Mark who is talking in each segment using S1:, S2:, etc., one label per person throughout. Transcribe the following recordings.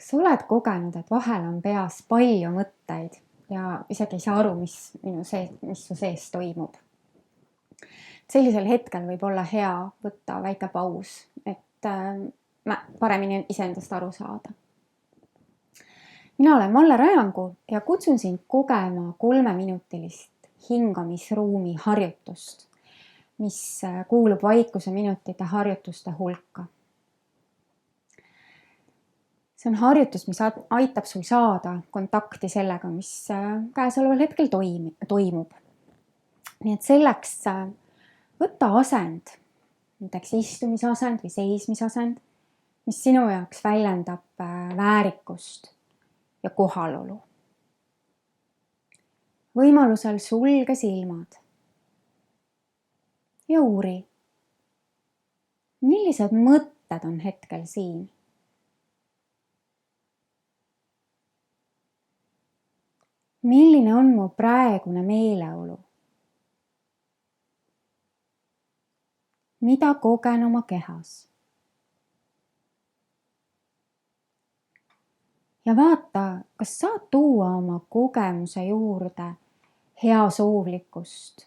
S1: Kas oled kogenud, et vahel on peas palju mõtteid ja isegi ei saa aru, mis su sees toimub? Sellisel hetkel võib olla hea võtta väike paus, et paremini iseendast aru saada. Mina olen Malle Rajangu ja kutsun sind kogema 3-minutilist hingamisruumi harjutust, mis kuulub vaikuse minutite harjutuste hulka. See on harjutus, mis aitab sul saada kontakti sellega, mis käesoleval hetkel toimub. Nii et selleks võtta asend, näiteks istumisasend või seismisasend, mis sinu jaoks väljendab väärikust ja kohalolu. Võimalusel sulge silmad ja uuri, millised mõtted on hetkel siin. Milline on mu praegune meeleolu? Mida kogen oma kehas? Ja vaata, kas saad tuua oma kogemuse juurde heasoovlikkust,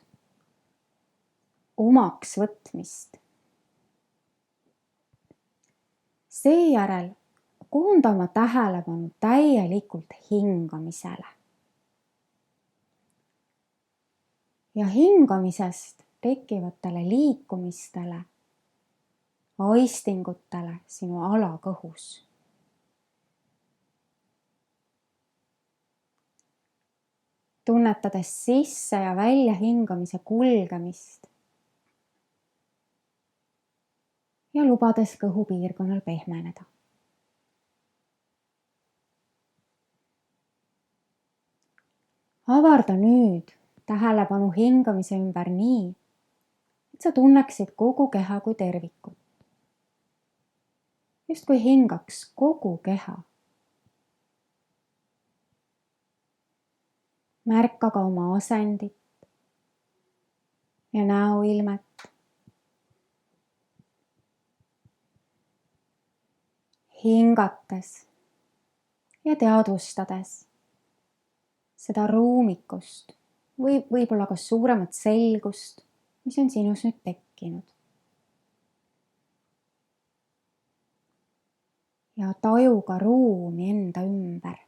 S1: omaks võtmist. Seejärel koonda oma tähelepanu täielikult hingamisele. Ja hingamisest tekkivatele liikumistele, aistingutele sinu alakõhus. Tunnetades sisse ja välja hingamise kulgemist ja lubades kõhupiirkonnal pehmeneda. Avarda nüüd tähelepanu hingamise ümber nii, et sa tunneksid kogu keha kui tervikut. Just kui hingaks kogu keha. Märka ka oma asendit ja näoilmet. Hingates ja teadvustades seda ruumikust või võib-olla ka suuremat selgust, mis on sinus nüüd tekkinud. Ja taju ka ruumi enda ümber.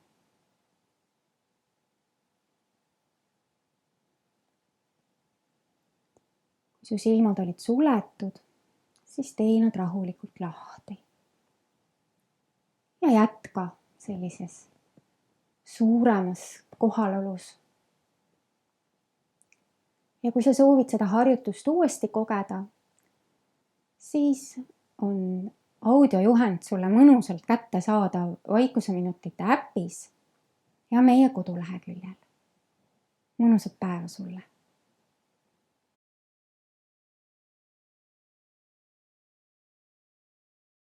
S1: Kui su silmad olid suletud, siis tee nad rahulikult lahti. Ja jätka sellises suuremas kohalolus. Ja kui sa soovid seda harjutust uuesti kogeda, siis on audiojuhend sulle mõnusalt kättesaadav Vaikuseminutite äpis ja meie koduleheküljel. Mõnusat päeva sulle!